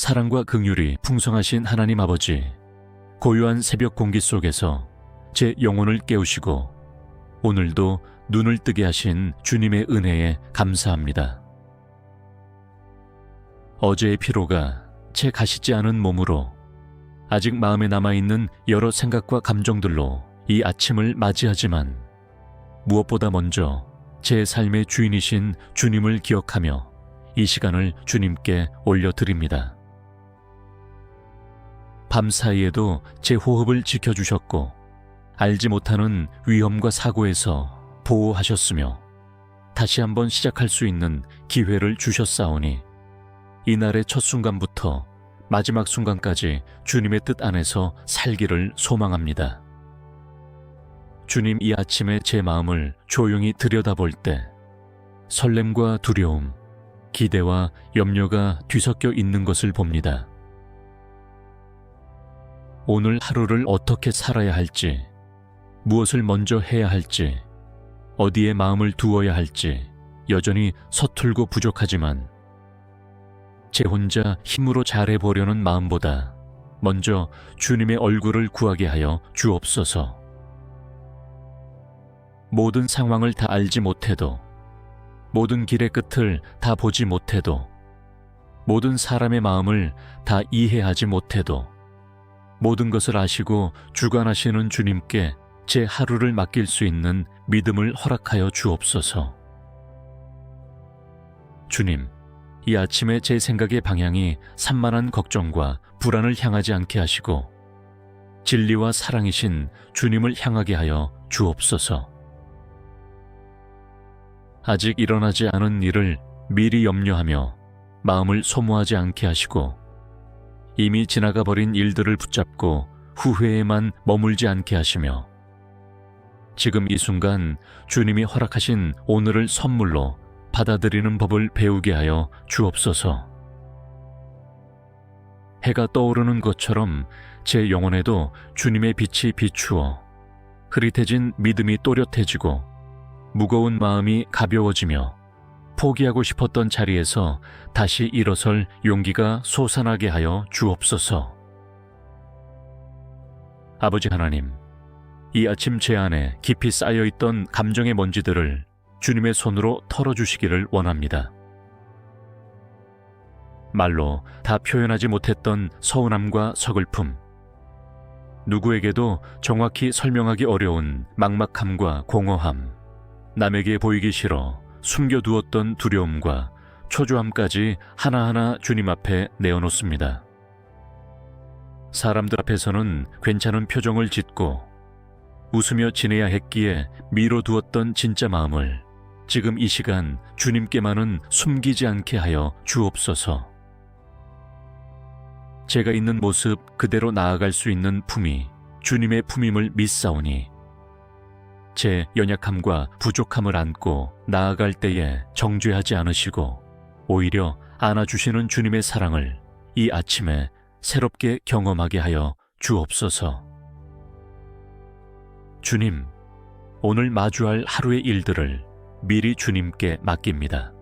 사랑과 긍휼이 풍성하신 하나님 아버지, 고요한 새벽 공기 속에서 제 영혼을 깨우시고 오늘도 눈을 뜨게 하신 주님의 은혜에 감사합니다. 어제의 피로가 채 가시지 않은 몸으로 아직 마음에 남아있는 여러 생각과 감정들로 이 아침을 맞이하지만 무엇보다 먼저 제 삶의 주인이신 주님을 기억하며 이 시간을 주님께 올려드립니다. 밤사이에도 제 호흡을 지켜주셨고 알지 못하는 위험과 사고에서 보호하셨으며 다시 한번 시작할 수 있는 기회를 주셨사오니 이날의 첫 순간부터 마지막 순간까지 주님의 뜻 안에서 살기를 소망합니다. 주님, 이 아침에 제 마음을 조용히 들여다볼 때 설렘과 두려움, 기대와 염려가 뒤섞여 있는 것을 봅니다. 오늘 하루를 어떻게 살아야 할지, 무엇을 먼저 해야 할지, 어디에 마음을 두어야 할지 여전히 서툴고 부족하지만 제 혼자 힘으로 잘해보려는 마음보다 먼저 주님의 얼굴을 구하게 하여 주옵소서. 모든 상황을 다 알지 못해도, 모든 길의 끝을 다 보지 못해도, 모든 사람의 마음을 다 이해하지 못해도 모든 것을 아시고 주관하시는 주님께 제 하루를 맡길 수 있는 믿음을 허락하여 주옵소서. 주님, 이 아침에 제 생각의 방향이 산만한 걱정과 불안을 향하지 않게 하시고 진리와 사랑이신 주님을 향하게 하여 주옵소서. 아직 일어나지 않은 일을 미리 염려하며 마음을 소모하지 않게 하시고 이미 지나가 버린 일들을 붙잡고 후회에만 머물지 않게 하시며 지금 이 순간 주님이 허락하신 오늘을 선물로 받아들이는 법을 배우게 하여 주옵소서. 해가 떠오르는 것처럼 제 영혼에도 주님의 빛이 비추어 흐릿해진 믿음이 또렷해지고 무거운 마음이 가벼워지며 포기하고 싶었던 자리에서 다시 일어설 용기가 솟아나게 하여 주옵소서. 아버지 하나님, 이 아침 제 안에 깊이 쌓여있던 감정의 먼지들을 주님의 손으로 털어주시기를 원합니다. 말로 다 표현하지 못했던 서운함과 서글픔, 누구에게도 정확히 설명하기 어려운 막막함과 공허함, 남에게 보이기 싫어 숨겨두었던 두려움과 초조함까지 하나하나 주님 앞에 내어놓습니다. 사람들 앞에서는 괜찮은 표정을 짓고 웃으며 지내야 했기에 미뤄두었던 진짜 마음을 지금 이 시간 주님께만은 숨기지 않게 하여 주옵소서. 제가 있는 모습 그대로 나아갈 수 있는 품이 주님의 품임을 믿사오니 제 연약함과 부족함을 안고 나아갈 때에 정죄하지 않으시고 오히려 안아주시는 주님의 사랑을 이 아침에 새롭게 경험하게 하여 주옵소서. 주님, 오늘 마주할 하루의 일들을 미리 주님께 맡깁니다.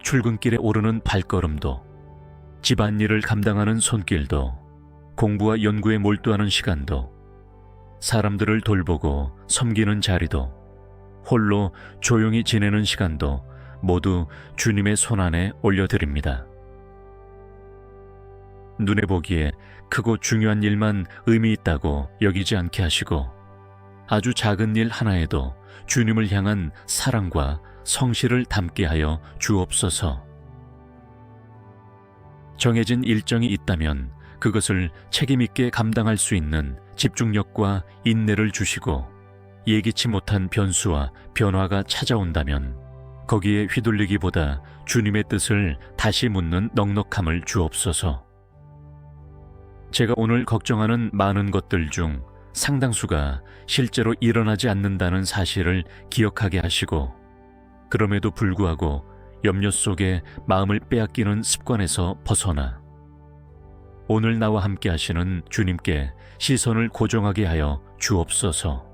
출근길에 오르는 발걸음도, 집안일을 감당하는 손길도, 공부와 연구에 몰두하는 시간도, 사람들을 돌보고 섬기는 자리도, 홀로 조용히 지내는 시간도 모두 주님의 손안에 올려드립니다. 눈에 보기에 크고 중요한 일만 의미 있다고 여기지 않게 하시고 아주 작은 일 하나에도 주님을 향한 사랑과 성실을 담게 하여 주옵소서. 정해진 일정이 있다면 그것을 책임있게 감당할 수 있는 집중력과 인내를 주시고 예기치 못한 변수와 변화가 찾아온다면 거기에 휘둘리기보다 주님의 뜻을 다시 묻는 넉넉함을 주옵소서. 제가 오늘 걱정하는 많은 것들 중 상당수가 실제로 일어나지 않는다는 사실을 기억하게 하시고 그럼에도 불구하고 염려 속에 마음을 빼앗기는 습관에서 벗어나 오늘 나와 함께 하시는 주님께 시선을 고정하게 하여 주옵소서.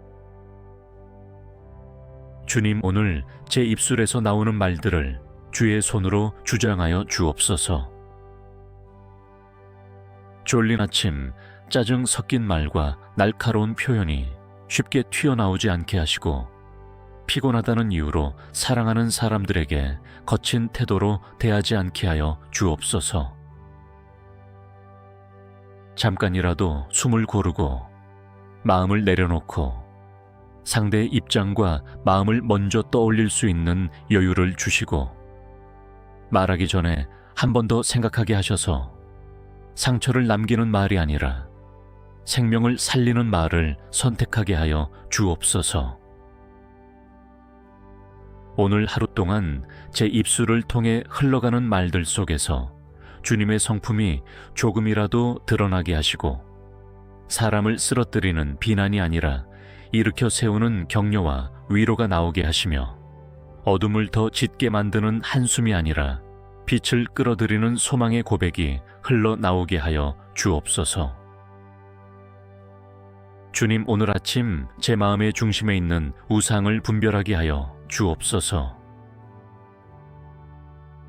주님, 오늘 제 입술에서 나오는 말들을 주의 손으로 주장하여 주옵소서. 졸린 아침 짜증 섞인 말과 날카로운 표현이 쉽게 튀어나오지 않게 하시고 피곤하다는 이유로 사랑하는 사람들에게 거친 태도로 대하지 않게 하여 주옵소서. 잠깐이라도 숨을 고르고 마음을 내려놓고 상대의 입장과 마음을 먼저 떠올릴 수 있는 여유를 주시고 말하기 전에 한 번 더 생각하게 하셔서 상처를 남기는 말이 아니라 생명을 살리는 말을 선택하게 하여 주옵소서. 오늘 하루 동안 제 입술을 통해 흘러가는 말들 속에서 주님의 성품이 조금이라도 드러나게 하시고 사람을 쓰러뜨리는 비난이 아니라 일으켜 세우는 격려와 위로가 나오게 하시며 어둠을 더 짙게 만드는 한숨이 아니라 빛을 끌어들이는 소망의 고백이 흘러나오게 하여 주옵소서. 주님, 오늘 아침 제 마음의 중심에 있는 우상을 분별하게 하여 주옵소서.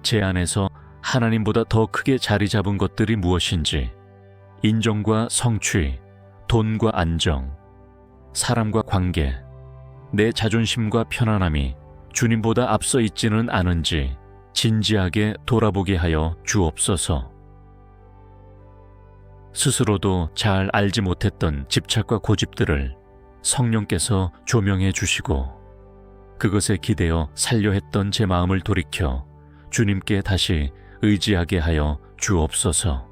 제 안에서 하나님보다 더 크게 자리 잡은 것들이 무엇인지, 인정과 성취, 돈과 안정, 사람과 관계, 내 자존심과 편안함이 주님보다 앞서 있지는 않은지 진지하게 돌아보게 하여 주옵소서. 스스로도 잘 알지 못했던 집착과 고집들을 성령께서 조명해 주시고 그것에 기대어 살려 했던 제 마음을 돌이켜 주님께 다시 의지하게 하여 주옵소서.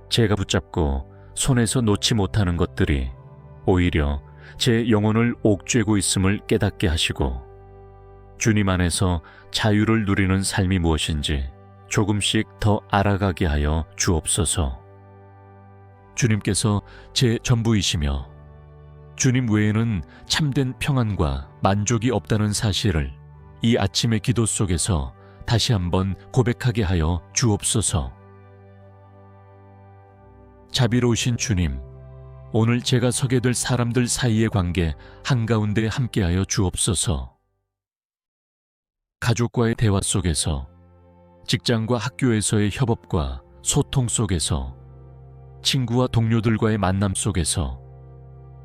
제가 붙잡고 손에서 놓지 못하는 것들이 오히려 제 영혼을 옥죄고 있음을 깨닫게 하시고 주님 안에서 자유를 누리는 삶이 무엇인지 조금씩 더 알아가게 하여 주옵소서. 주님께서 제 전부이시며 주님 외에는 참된 평안과 만족이 없다는 사실을 이 아침의 기도 속에서 다시 한번 고백하게 하여 주옵소서. 자비로우신 주님, 오늘 제가 서게 될 사람들 사이의 관계 한가운데 함께하여 주옵소서. 가족과의 대화 속에서, 직장과 학교에서의 협업과 소통 속에서, 친구와 동료들과의 만남 속에서,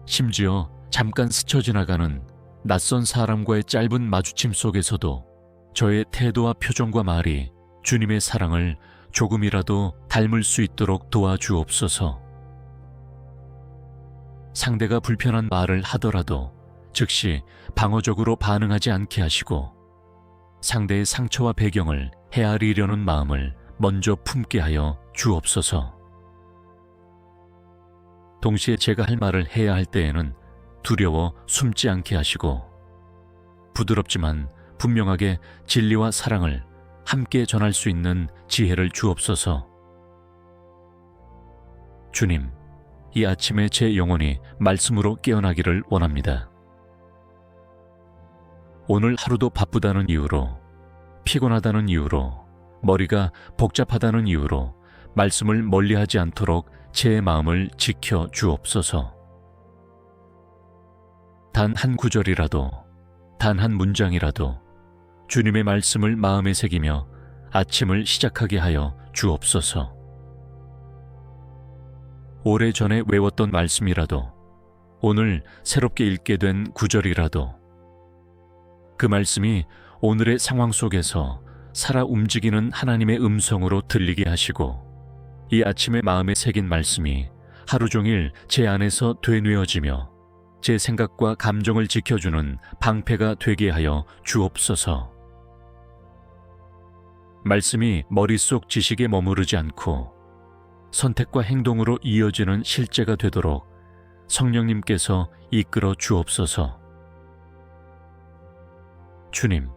심지어 잠깐 스쳐 지나가는 낯선 사람과의 짧은 마주침 속에서도 저의 태도와 표정과 말이 주님의 사랑을 조금이라도 닮을 수 있도록 도와주옵소서. 상대가 불편한 말을 하더라도 즉시 방어적으로 반응하지 않게 하시고 상대의 상처와 배경을 헤아리려는 마음을 먼저 품게 하여 주옵소서. 동시에 제가 할 말을 해야 할 때에는 두려워 숨지 않게 하시고 부드럽지만 분명하게 진리와 사랑을 함께 전할 수 있는 지혜를 주옵소서. 주님, 이 아침에 제 영혼이 말씀으로 깨어나기를 원합니다. 오늘 하루도 바쁘다는 이유로, 피곤하다는 이유로, 머리가 복잡하다는 이유로 말씀을 멀리하지 않도록 제 마음을 지켜 주옵소서. 단 한 구절이라도, 단 한 문장이라도 주님의 말씀을 마음에 새기며 아침을 시작하게 하여 주옵소서. 오래전에 외웠던 말씀이라도, 오늘 새롭게 읽게 된 구절이라도 그 말씀이 오늘의 상황 속에서 살아 움직이는 하나님의 음성으로 들리게 하시고 이 아침에 마음에 새긴 말씀이 하루 종일 제 안에서 되뇌어지며 제 생각과 감정을 지켜주는 방패가 되게 하여 주옵소서. 말씀이 머릿속 지식에 머무르지 않고 선택과 행동으로 이어지는 실제가 되도록 성령님께서 이끌어 주옵소서. 주님,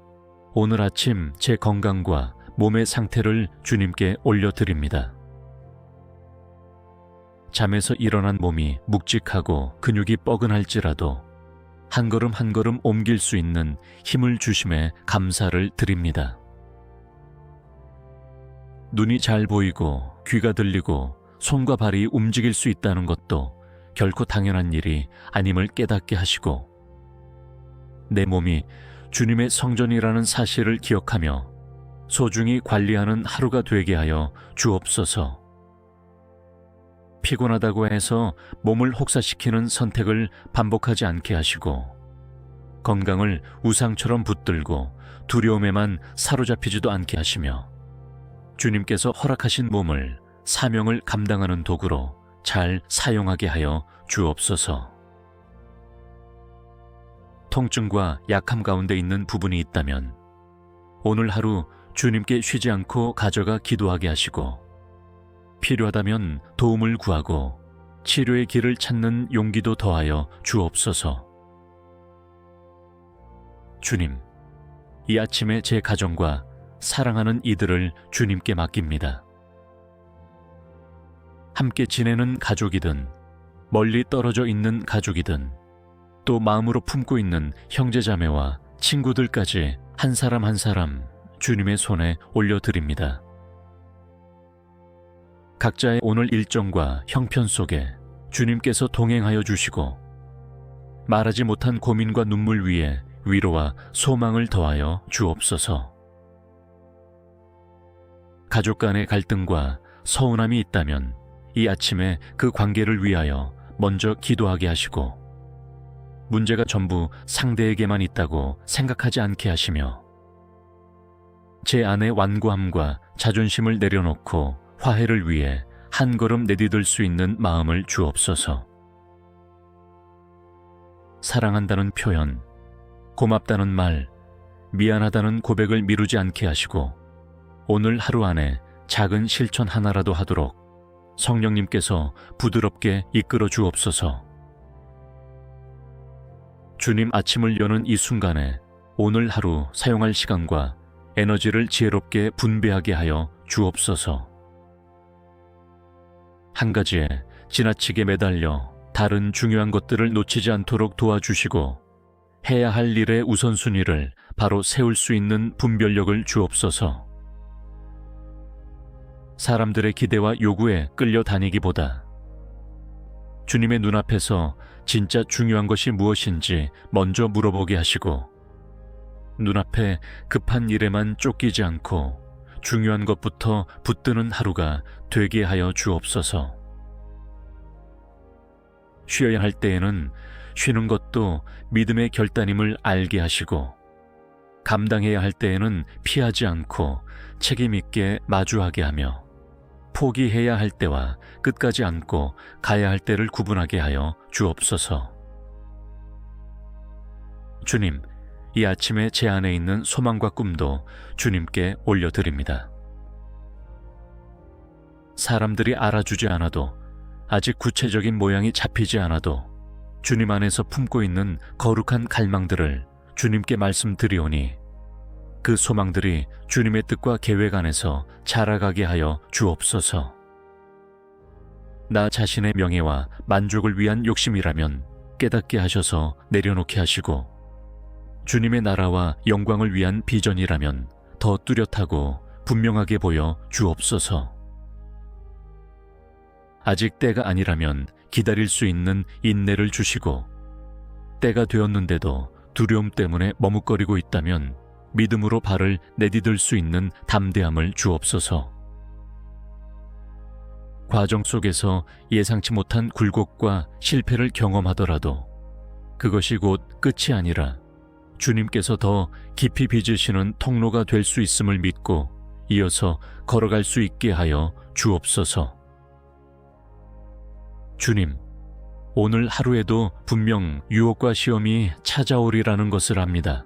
오늘 아침 제 건강과 몸의 상태를 주님께 올려드립니다. 잠에서 일어난 몸이 묵직하고 근육이 뻐근할지라도 한 걸음 한 걸음 옮길 수 있는 힘을 주심에 감사를 드립니다. 눈이 잘 보이고 귀가 들리고 손과 발이 움직일 수 있다는 것도 결코 당연한 일이 아님을 깨닫게 하시고 내 몸이 주님의 성전이라는 사실을 기억하며 소중히 관리하는 하루가 되게 하여 주옵소서. 피곤하다고 해서 몸을 혹사시키는 선택을 반복하지 않게 하시고, 건강을 우상처럼 붙들고 두려움에만 사로잡히지도 않게 하시며, 주님께서 허락하신 몸을 사명을 감당하는 도구로 잘 사용하게 하여 주옵소서. 통증과 약함 가운데 있는 부분이 있다면 오늘 하루 주님께 쉬지 않고 가져가 기도하게 하시고, 필요하다면 도움을 구하고 치료의 길을 찾는 용기도 더하여 주옵소서. 주님, 이 아침에 제 가정과 사랑하는 이들을 주님께 맡깁니다. 함께 지내는 가족이든 멀리 떨어져 있는 가족이든 또 마음으로 품고 있는 형제자매와 친구들까지 한 사람 한 사람 주님의 손에 올려드립니다. 각자의 오늘 일정과 형편 속에 주님께서 동행하여 주시고, 말하지 못한 고민과 눈물 위에 위로와 소망을 더하여 주옵소서. 가족 간의 갈등과 서운함이 있다면 이 아침에 그 관계를 위하여 먼저 기도하게 하시고, 문제가 전부 상대에게만 있다고 생각하지 않게 하시며, 제 안의 완고함과 자존심을 내려놓고 화해를 위해 한 걸음 내디딜 수 있는 마음을 주옵소서. 사랑한다는 표현, 고맙다는 말, 미안하다는 고백을 미루지 않게 하시고, 오늘 하루 안에 작은 실천 하나라도 하도록 성령님께서 부드럽게 이끌어 주옵소서. 주님 아침을 여는 이 순간에 오늘 하루 사용할 시간과 에너지를 지혜롭게 분배하게 하여 주옵소서. 한 가지에 지나치게 매달려 다른 중요한 것들을 놓치지 않도록 도와주시고, 해야 할 일의 우선순위를 바로 세울 수 있는 분별력을 주옵소서. 사람들의 기대와 요구에 끌려다니기보다 주님의 눈앞에서 진짜 중요한 것이 무엇인지 먼저 물어보게 하시고, 눈앞에 급한 일에만 쫓기지 않고 중요한 것부터 붙드는 하루가 되게 하여 주옵소서. 쉬어야 할 때에는 쉬는 것도 믿음의 결단임을 알게 하시고, 감당해야 할 때에는 피하지 않고 책임 있게 마주하게 하며, 포기해야 할 때와 끝까지 안고 가야 할 때를 구분하게 하여 주옵소서. 주님, 이 아침에 제 안에 있는 소망과 꿈도 주님께 올려드립니다. 사람들이 알아주지 않아도, 아직 구체적인 모양이 잡히지 않아도 주님 안에서 품고 있는 거룩한 갈망들을 주님께 말씀드리오니, 그 소망들이 주님의 뜻과 계획 안에서 자라가게 하여 주옵소서. 나 자신의 명예와 만족을 위한 욕심이라면 깨닫게 하셔서 내려놓게 하시고, 주님의 나라와 영광을 위한 비전이라면 더 뚜렷하고 분명하게 보여 주옵소서. 아직 때가 아니라면 기다릴 수 있는 인내를 주시고, 때가 되었는데도 두려움 때문에 머뭇거리고 있다면 믿음으로 발을 내디딜 수 있는 담대함을 주옵소서. 과정 속에서 예상치 못한 굴곡과 실패를 경험하더라도 그것이 곧 끝이 아니라 주님께서 더 깊이 빚으시는 통로가 될 수 있음을 믿고 이어서 걸어갈 수 있게 하여 주옵소서. 주님, 오늘 하루에도 분명 유혹과 시험이 찾아오리라는 것을 압니다.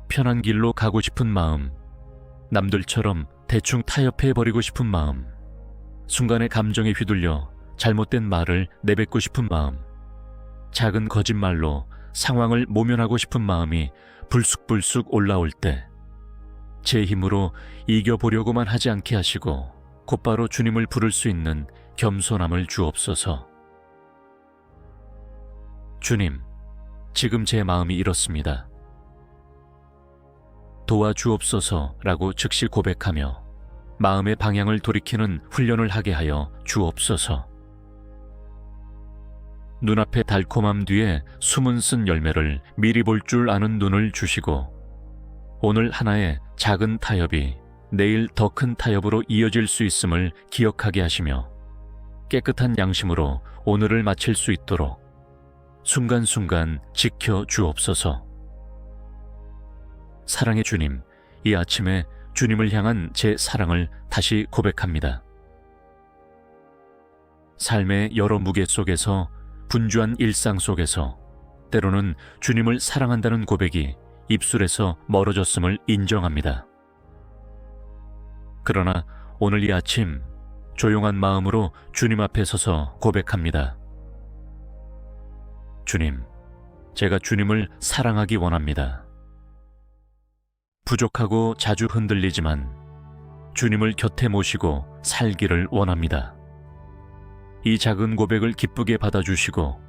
편한 길로 가고 싶은 마음, 남들처럼 대충 타협해버리고 싶은 마음, 순간의 감정에 휘둘려 잘못된 말을 내뱉고 싶은 마음, 작은 거짓말로 상황을 모면하고 싶은 마음이 불쑥불쑥 올라올 때 제 힘으로 이겨보려고만 하지 않게 하시고 곧바로 주님을 부를 수 있는 겸손함을 주옵소서. 주님, 지금 제 마음이 이렇습니다. 도와주옵소서라고 즉시 고백하며 마음의 방향을 돌이키는 훈련을 하게 하여 주옵소서. 눈앞의 달콤함 뒤에 숨은 쓴 열매를 미리 볼 줄 아는 눈을 주시고, 오늘 하나의 작은 타협이 내일 더 큰 타협으로 이어질 수 있음을 기억하게 하시며 깨끗한 양심으로 오늘을 마칠 수 있도록 순간순간 지켜 주옵소서. 사랑의 주님, 이 아침에 주님을 향한 제 사랑을 다시 고백합니다. 삶의 여러 무게 속에서, 분주한 일상 속에서 때로는 주님을 사랑한다는 고백이 입술에서 멀어졌음을 인정합니다. 그러나 오늘 이 아침 조용한 마음으로 주님 앞에 서서 고백합니다. 주님, 제가 주님을 사랑하기 원합니다. 부족하고 자주 흔들리지만 주님을 곁에 모시고 살기를 원합니다. 이 작은 고백을 기쁘게 받아주시고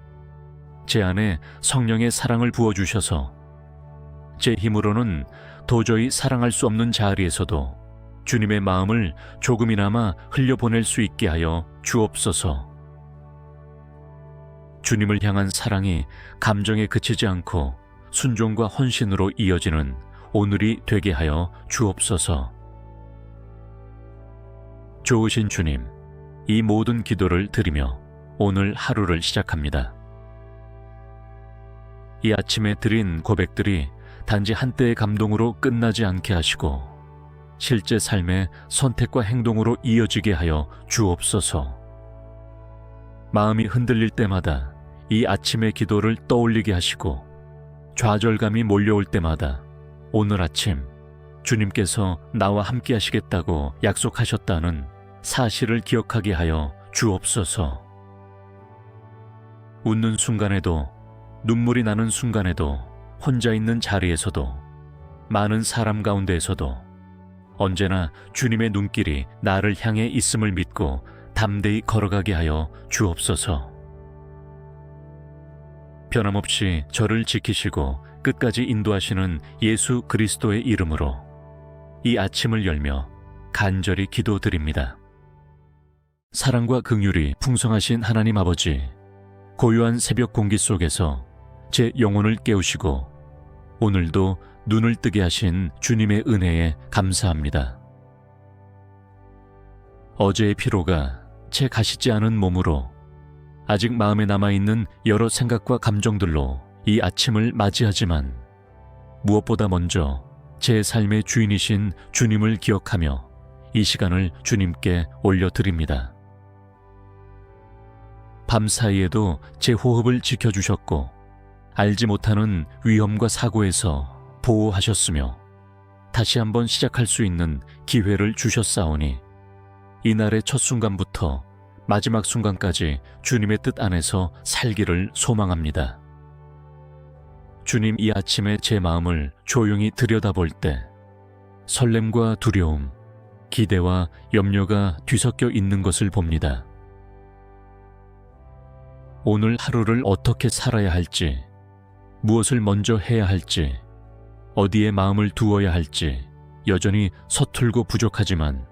제 안에 성령의 사랑을 부어주셔서 제 힘으로는 도저히 사랑할 수 없는 자리에서도 주님의 마음을 조금이나마 흘려보낼 수 있게 하여 주옵소서. 주님을 향한 사랑이 감정에 그치지 않고 순종과 헌신으로 이어지는 오늘이 되게 하여 주옵소서. 좋으신 주님, 이 모든 기도를 드리며 오늘 하루를 시작합니다. 이 아침에 드린 고백들이 단지 한때의 감동으로 끝나지 않게 하시고 실제 삶의 선택과 행동으로 이어지게 하여 주옵소서. 마음이 흔들릴 때마다 이 아침의 기도를 떠올리게 하시고 좌절감이 몰려올 때마다 오늘 아침 주님께서 나와 함께 하시겠다고 약속하셨다는 사실을 기억하게 하여 주옵소서. 웃는 순간에도, 눈물이 나는 순간에도, 혼자 있는 자리에서도, 많은 사람 가운데에서도 언제나 주님의 눈길이 나를 향해 있음을 믿고 담대히 걸어가게 하여 주옵소서. 변함없이 저를 지키시고 끝까지 인도하시는 예수 그리스도의 이름으로 이 아침을 열며 간절히 기도드립니다. 사랑과 긍휼이 풍성하신 하나님 아버지, 고요한 새벽 공기 속에서 제 영혼을 깨우시고 오늘도 눈을 뜨게 하신 주님의 은혜에 감사합니다. 어제의 피로가 채 가시지 않은 몸으로 아직 마음에 남아있는 여러 생각과 감정들로 이 아침을 맞이하지만 무엇보다 먼저 제 삶의 주인이신 주님을 기억하며 이 시간을 주님께 올려드립니다. 밤사이에도 제 호흡을 지켜주셨고 알지 못하는 위험과 사고에서 보호하셨으며 다시 한번 시작할 수 있는 기회를 주셨사오니 이날의 첫 순간부터 마지막 순간까지 주님의 뜻 안에서 살기를 소망합니다. 주님, 이 아침에 제 마음을 조용히 들여다볼 때 설렘과 두려움, 기대와 염려가 뒤섞여 있는 것을 봅니다. 오늘 하루를 어떻게 살아야 할지, 무엇을 먼저 해야 할지, 어디에 마음을 두어야 할지 여전히 서툴고 부족하지만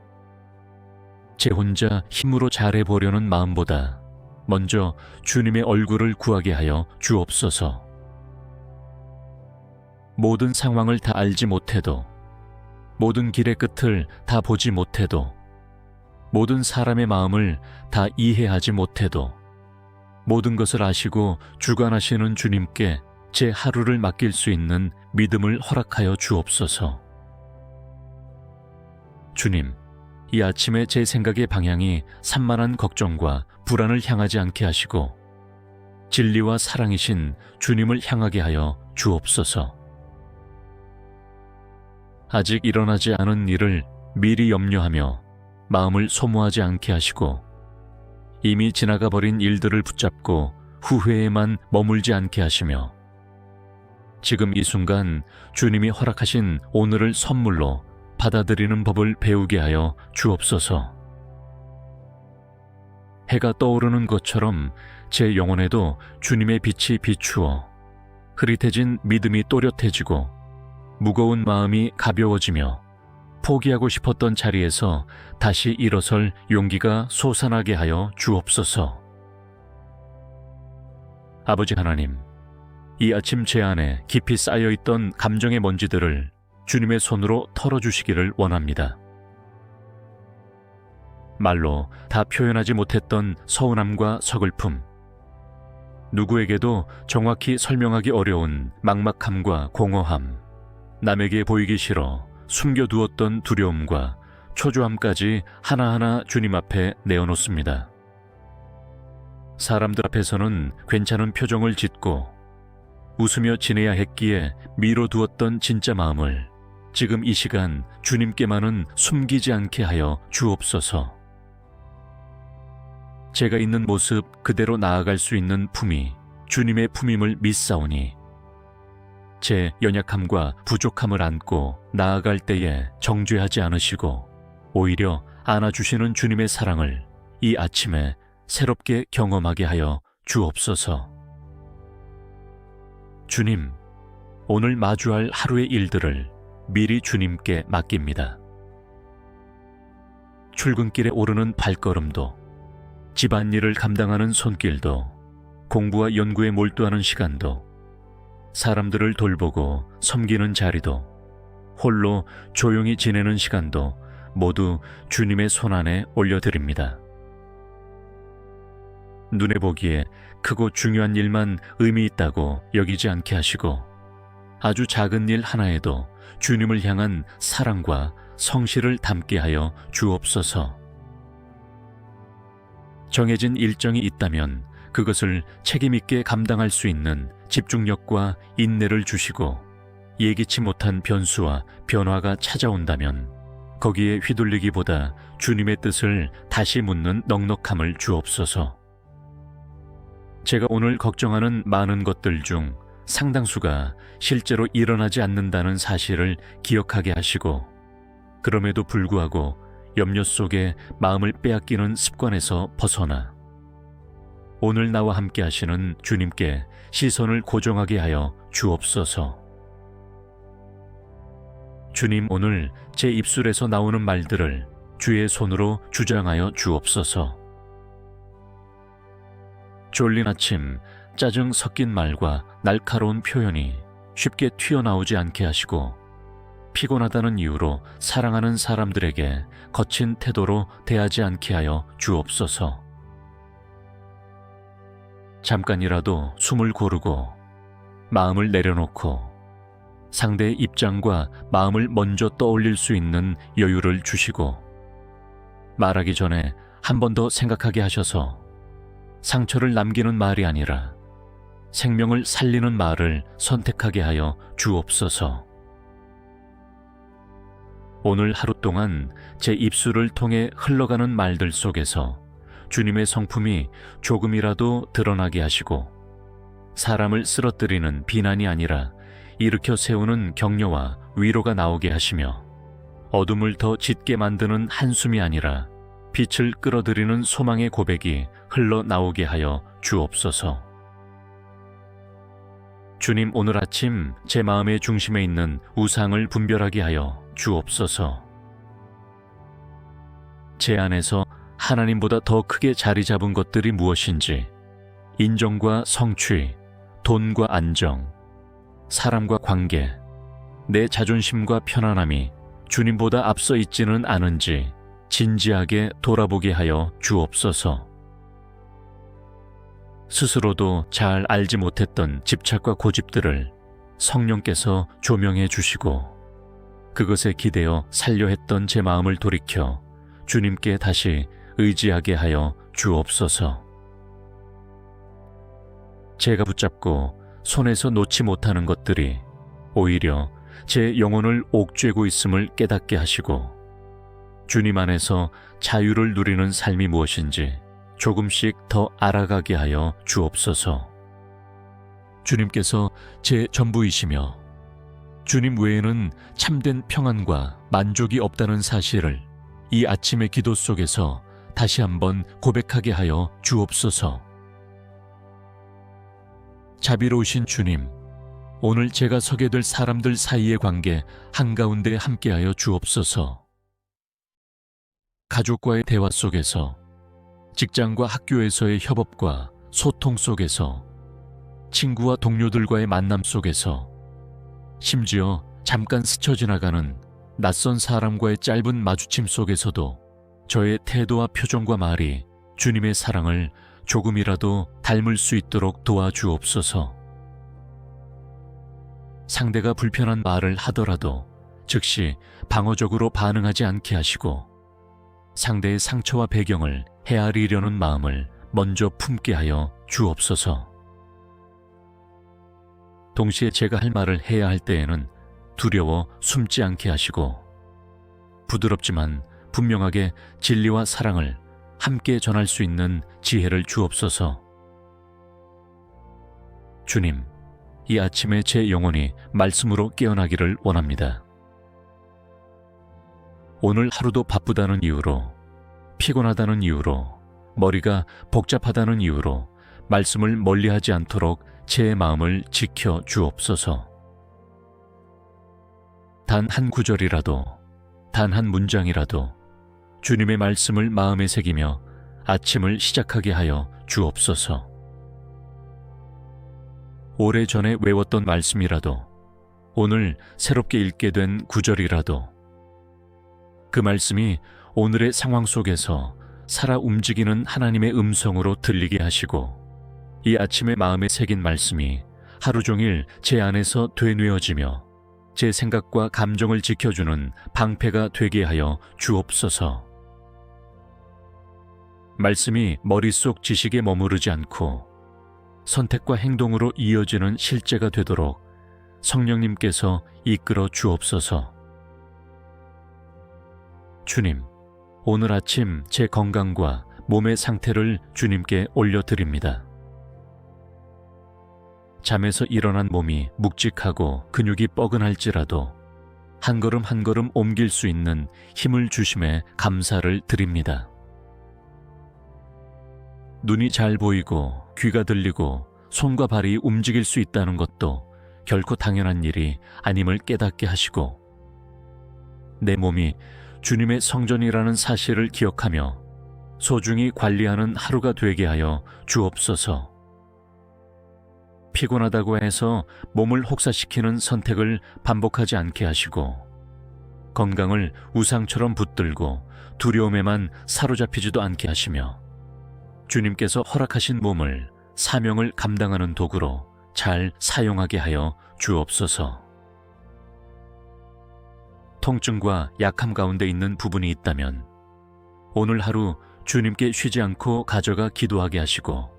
제 혼자 힘으로 잘해보려는 마음보다 먼저 주님의 얼굴을 구하게 하여 주옵소서. 모든 상황을 다 알지 못해도, 모든 길의 끝을 다 보지 못해도, 모든 사람의 마음을 다 이해하지 못해도 모든 것을 아시고 주관하시는 주님께 제 하루를 맡길 수 있는 믿음을 허락하여 주옵소서. 주님, 이 아침에 제 생각의 방향이 산만한 걱정과 불안을 향하지 않게 하시고 진리와 사랑이신 주님을 향하게 하여 주옵소서. 아직 일어나지 않은 일을 미리 염려하며 마음을 소모하지 않게 하시고 이미 지나가 버린 일들을 붙잡고 후회에만 머물지 않게 하시며 지금 이 순간 주님이 허락하신 오늘을 선물로 받아들이는 법을 배우게 하여 주옵소서. 해가 떠오르는 것처럼 제 영혼에도 주님의 빛이 비추어 흐릿해진 믿음이 또렷해지고 무거운 마음이 가벼워지며 포기하고 싶었던 자리에서 다시 일어설 용기가 솟아나게 하여 주옵소서. 아버지 하나님, 이 아침 제 안에 깊이 쌓여있던 감정의 먼지들을 주님의 손으로 털어주시기를 원합니다. 말로 다 표현하지 못했던 서운함과 서글픔, 누구에게도 정확히 설명하기 어려운 막막함과 공허함, 남에게 보이기 싫어 숨겨두었던 두려움과 초조함까지 하나하나 주님 앞에 내어놓습니다. 사람들 앞에서는 괜찮은 표정을 짓고 웃으며 지내야 했기에 미뤄두었던 진짜 마음을 지금 이 시간 주님께만은 숨기지 않게 하여 주옵소서. 제가 있는 모습 그대로 나아갈 수 있는 품이 주님의 품임을 믿사오니 제 연약함과 부족함을 안고 나아갈 때에 정죄하지 않으시고 오히려 안아주시는 주님의 사랑을 이 아침에 새롭게 경험하게 하여 주옵소서. 주님, 오늘 마주할 하루의 일들을 미리 주님께 맡깁니다. 출근길에 오르는 발걸음도, 집안일을 감당하는 손길도, 공부와 연구에 몰두하는 시간도, 사람들을 돌보고 섬기는 자리도, 홀로 조용히 지내는 시간도 모두 주님의 손안에 올려드립니다. 눈에 보기에 크고 중요한 일만 의미 있다고 여기지 않게 하시고 아주 작은 일 하나에도 주님을 향한 사랑과 성실을 담게 하여 주옵소서. 정해진 일정이 있다면 그것을 책임있게 감당할 수 있는 집중력과 인내를 주시고 예기치 못한 변수와 변화가 찾아온다면 거기에 휘둘리기보다 주님의 뜻을 다시 묻는 넉넉함을 주옵소서. 제가 오늘 걱정하는 많은 것들 중 상당수가 실제로 일어나지 않는다는 사실을 기억하게 하시고 그럼에도 불구하고 염려 속에 마음을 빼앗기는 습관에서 벗어나 오늘 나와 함께 하시는 주님께 시선을 고정하게 하여 주옵소서. 주님, 오늘 제 입술에서 나오는 말들을 주의 손으로 주장하여 주옵소서. 졸린 아침, 짜증 섞인 말과 날카로운 표현이 쉽게 튀어나오지 않게 하시고 피곤하다는 이유로 사랑하는 사람들에게 거친 태도로 대하지 않게 하여 주옵소서. 잠깐이라도 숨을 고르고 마음을 내려놓고 상대의 입장과 마음을 먼저 떠올릴 수 있는 여유를 주시고 말하기 전에 한 번 더 생각하게 하셔서 상처를 남기는 말이 아니라 생명을 살리는 말을 선택하게 하여 주옵소서. 오늘 하루 동안 제 입술을 통해 흘러가는 말들 속에서 주님의 성품이 조금이라도 드러나게 하시고 사람을 쓰러뜨리는 비난이 아니라 일으켜 세우는 격려와 위로가 나오게 하시며 어둠을 더 짙게 만드는 한숨이 아니라 빛을 끌어들이는 소망의 고백이 흘러나오게 하여 주옵소서. 주님, 오늘 아침 제 마음의 중심에 있는 우상을 분별하게 하여 주옵소서. 제 안에서 하나님보다 더 크게 자리 잡은 것들이 무엇인지 인정과 성취, 돈과 안정, 사람과 관계, 내 자존심과 편안함이 주님보다 앞서 있지는 않은지 진지하게 돌아보게 하여 주옵소서. 스스로도 잘 알지 못했던 집착과 고집들을 성령께서 조명해 주시고 그것에 기대어 살려 했던 제 마음을 돌이켜 주님께 다시 의지하게 하여 주옵소서. 제가 붙잡고 손에서 놓지 못하는 것들이 오히려 제 영혼을 옥죄고 있음을 깨닫게 하시고 주님 안에서 자유를 누리는 삶이 무엇인지 조금씩 더 알아가게 하여 주옵소서. 주님께서 제 전부이시며 주님 외에는 참된 평안과 만족이 없다는 사실을 이 아침의 기도 속에서 다시 한번 고백하게 하여 주옵소서. 자비로우신 주님, 오늘 제가 서게 될 사람들 사이의 관계 한가운데 함께하여 주옵소서. 가족과의 대화 속에서, 직장과 학교에서의 협업과 소통 속에서, 친구와 동료들과의 만남 속에서, 심지어 잠깐 스쳐 지나가는 낯선 사람과의 짧은 마주침 속에서도 저의 태도와 표정과 말이 주님의 사랑을 조금이라도 닮을 수 있도록 도와주옵소서. 상대가 불편한 말을 하더라도 즉시 방어적으로 반응하지 않게 하시고 상대의 상처와 배경을 헤아리려는 마음을 먼저 품게 하여 주옵소서. 동시에 제가 할 말을 해야 할 때에는 두려워 숨지 않게 하시고 부드럽지만 분명하게 진리와 사랑을 함께 전할 수 있는 지혜를 주옵소서. 주님, 이 아침에 제 영혼이 말씀으로 깨어나기를 원합니다. 오늘 하루도 바쁘다는 이유로, 피곤하다는 이유로, 머리가 복잡하다는 이유로 말씀을 멀리하지 않도록 제 마음을 지켜 주옵소서. 단 한 구절이라도, 단 한 문장이라도 주님의 말씀을 마음에 새기며 아침을 시작하게 하여 주옵소서. 오래전에 외웠던 말씀이라도, 오늘 새롭게 읽게 된 구절이라도 그 말씀이 오늘의 상황 속에서 살아 움직이는 하나님의 음성으로 들리게 하시고 이 아침에 마음에 새긴 말씀이 하루 종일 제 안에서 되뇌어지며 제 생각과 감정을 지켜주는 방패가 되게 하여 주옵소서. 말씀이 머릿속 지식에 머무르지 않고 선택과 행동으로 이어지는 실제가 되도록 성령님께서 이끌어 주옵소서. 주님, 오늘 아침 제 건강과 몸의 상태를 주님께 올려드립니다. 잠에서 일어난 몸이 묵직하고 근육이 뻐근할지라도 한 걸음 한 걸음 옮길 수 있는 힘을 주심에 감사를 드립니다. 눈이 잘 보이고 귀가 들리고 손과 발이 움직일 수 있다는 것도 결코 당연한 일이 아님을 깨닫게 하시고 내 몸이 주님의 성전이라는 사실을 기억하며 소중히 관리하는 하루가 되게 하여 주옵소서. 피곤하다고 해서 몸을 혹사시키는 선택을 반복하지 않게 하시고 건강을 우상처럼 붙들고 두려움에만 사로잡히지도 않게 하시며 주님께서 허락하신 몸을 사명을 감당하는 도구로 잘 사용하게 하여 주옵소서. 통증과 약함 가운데 있는 부분이 있다면 오늘 하루 주님께 쉬지 않고 가져가 기도하게 하시고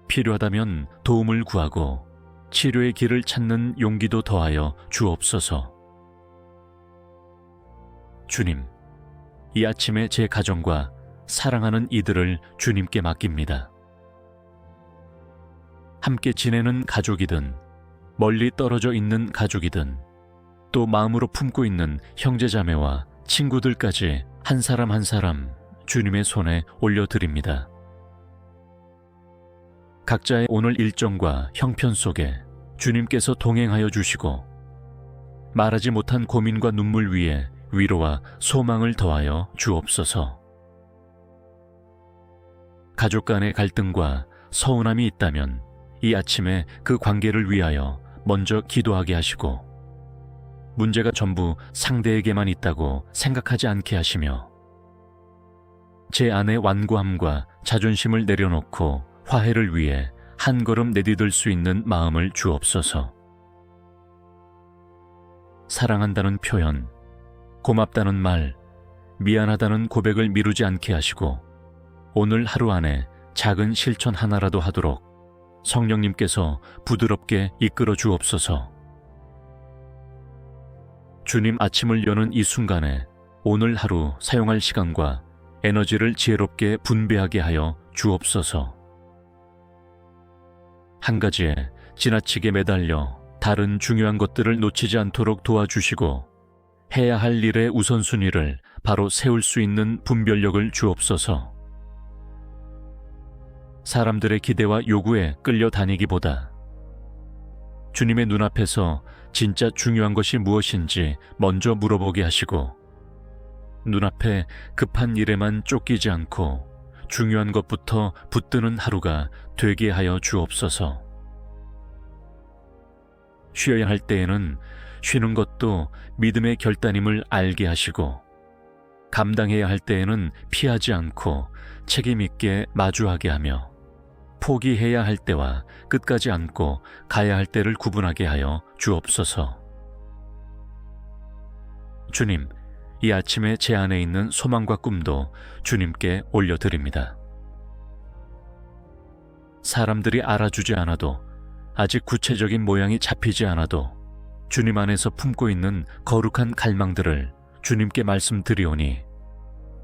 필요하다면 도움을 구하고 치료의 길을 찾는 용기도 더하여 주옵소서. 주님, 이 아침에 제 가정과 사랑하는 이들을 주님께 맡깁니다. 함께 지내는 가족이든 멀리 떨어져 있는 가족이든 또 마음으로 품고 있는 형제자매와 친구들까지 한 사람 한 사람 주님의 손에 올려드립니다. 각자의 오늘 일정과 형편 속에 주님께서 동행하여 주시고 말하지 못한 고민과 눈물 위에 위로와 소망을 더하여 주옵소서. 가족 간의 갈등과 서운함이 있다면 이 아침에 그 관계를 위하여 먼저 기도하게 하시고 문제가 전부 상대에게만 있다고 생각하지 않게 하시며 제 안의 완고함과 자존심을 내려놓고 화해를 위해 한 걸음 내디딜 수 있는 마음을 주옵소서. 사랑한다는 표현, 고맙다는 말, 미안하다는 고백을 미루지 않게 하시고 오늘 하루 안에 작은 실천 하나라도 하도록 성령님께서 부드럽게 이끌어 주옵소서. 주님 아침을 여는 이 순간에 오늘 하루 사용할 시간과 에너지를 지혜롭게 분배하게 하여 주옵소서. 한 가지에 지나치게 매달려 다른 중요한 것들을 놓치지 않도록 도와주시고 해야 할 일의 우선순위를 바로 세울 수 있는 분별력을 주옵소서. 사람들의 기대와 요구에 끌려다니기보다 주님의 눈앞에서 진짜 중요한 것이 무엇인지 먼저 물어보게 하시고 눈앞에 급한 일에만 쫓기지 않고 중요한 것부터 붙드는 하루가 되게 하여 주옵소서. 쉬어야 할 때에는 쉬는 것도 믿음의 결단임을 알게 하시고, 감당해야 할 때에는 피하지 않고 책임 있게 마주하게 하며, 포기해야 할 때와 끝까지 안고 가야 할 때를 구분하게 하여 주옵소서. 주님, 이 아침에 제 안에 있는 소망과 꿈도 주님께 올려드립니다. 사람들이 알아주지 않아도, 아직 구체적인 모양이 잡히지 않아도 주님 안에서 품고 있는 거룩한 갈망들을 주님께 말씀드리오니,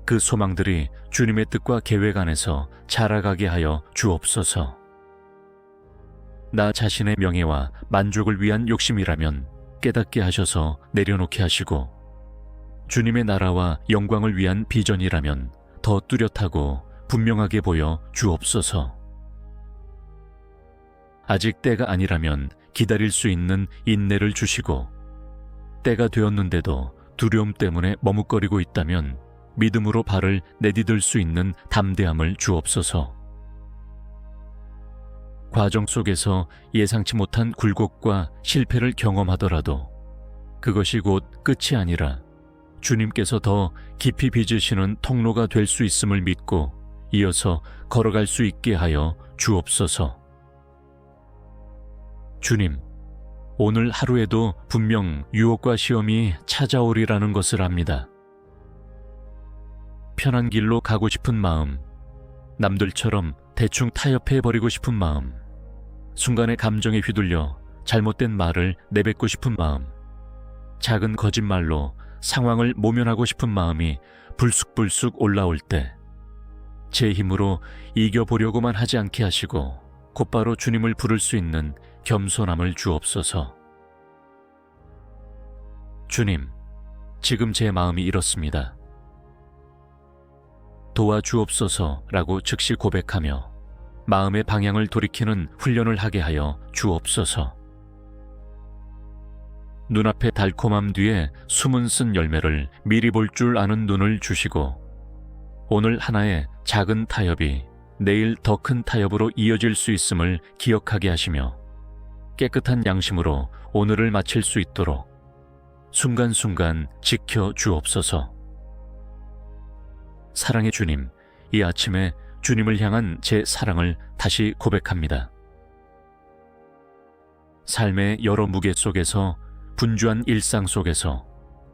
그 소망들이 주님의 뜻과 계획 안에서 자라가게 하여 주옵소서. 나 자신의 명예와 만족을 위한 욕심이라면 깨닫게 하셔서 내려놓게 하시고, 주님의 나라와 영광을 위한 비전이라면 더 뚜렷하고 분명하게 보여 주옵소서. 아직 때가 아니라면 기다릴 수 있는 인내를 주시고, 때가 되었는데도 두려움 때문에 머뭇거리고 있다면 믿음으로 발을 내디딜 수 있는 담대함을 주옵소서. 과정 속에서 예상치 못한 굴곡과 실패를 경험하더라도 그것이 곧 끝이 아니라 주님께서 더 깊이 빚으시는 통로가 될 수 있음을 믿고 이어서 걸어갈 수 있게 하여 주옵소서. 주님, 오늘 하루에도 분명 유혹과 시험이 찾아오리라는 것을 압니다. 편한 길로 가고 싶은 마음, 남들처럼 대충 타협해버리고 싶은 마음, 순간의 감정에 휘둘려 잘못된 말을 내뱉고 싶은 마음, 작은 거짓말로 상황을 모면하고 싶은 마음이 불쑥불쑥 올라올 때 제 힘으로 이겨보려고만 하지 않게 하시고 곧바로 주님을 부를 수 있는 겸손함을 주옵소서. 주님, 지금 제 마음이 이렇습니다. 도와주옵소서라고 즉시 고백하며 마음의 방향을 돌이키는 훈련을 하게 하여 주옵소서. 눈앞의 달콤함 뒤에 숨은 쓴 열매를 미리 볼 줄 아는 눈을 주시고, 오늘 하나의 작은 타협이 내일 더 큰 타협으로 이어질 수 있음을 기억하게 하시며, 깨끗한 양심으로 오늘을 마칠 수 있도록 순간순간 지켜 주옵소서. 사랑의 주님, 이 아침에 주님을 향한 제 사랑을 다시 고백합니다. 삶의 여러 무게 속에서, 분주한 일상 속에서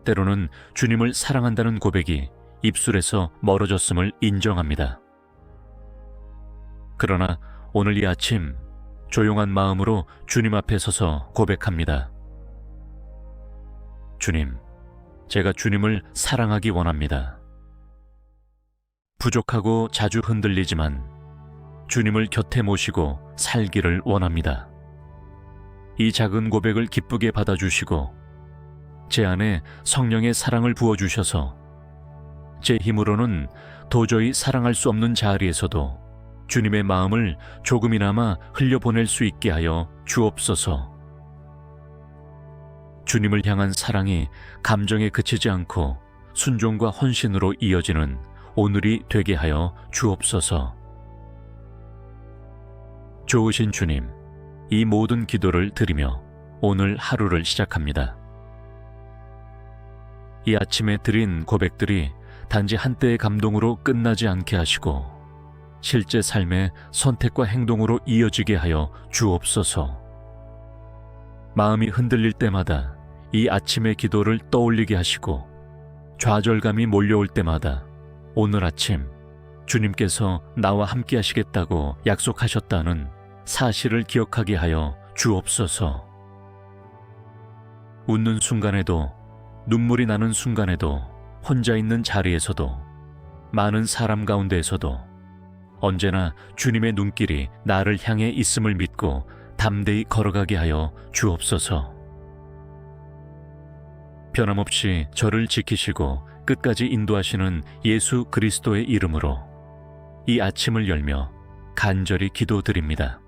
때로는 주님을 사랑한다는 고백이 입술에서 멀어졌음을 인정합니다. 그러나 오늘 이 아침 조용한 마음으로 주님 앞에 서서 고백합니다. 주님, 제가 주님을 사랑하기 원합니다. 부족하고 자주 흔들리지만 주님을 곁에 모시고 살기를 원합니다. 이 작은 고백을 기쁘게 받아주시고 제 안에 성령의 사랑을 부어주셔서 제 힘으로는 도저히 사랑할 수 없는 자리에서도 주님의 마음을 조금이나마 흘려보낼 수 있게 하여 주옵소서. 주님을 향한 사랑이 감정에 그치지 않고 순종과 헌신으로 이어지는 오늘이 되게 하여 주옵소서. 좋으신 주님, 이 모든 기도를 드리며 오늘 하루를 시작합니다. 이 아침에 드린 고백들이 단지 한때의 감동으로 끝나지 않게 하시고 실제 삶의 선택과 행동으로 이어지게 하여 주옵소서. 마음이 흔들릴 때마다 이 아침의 기도를 떠올리게 하시고 좌절감이 몰려올 때마다 오늘 아침 주님께서 나와 함께 하시겠다고 약속하셨다는 사실을 기억하게 하여 주옵소서. 웃는 순간에도, 눈물이 나는 순간에도, 혼자 있는 자리에서도, 많은 사람 가운데에서도 언제나 주님의 눈길이 나를 향해 있음을 믿고 담대히 걸어가게 하여 주옵소서. 변함없이 저를 지키시고 끝까지 인도하시는 예수 그리스도의 이름으로 이 아침을 열며 간절히 기도드립니다.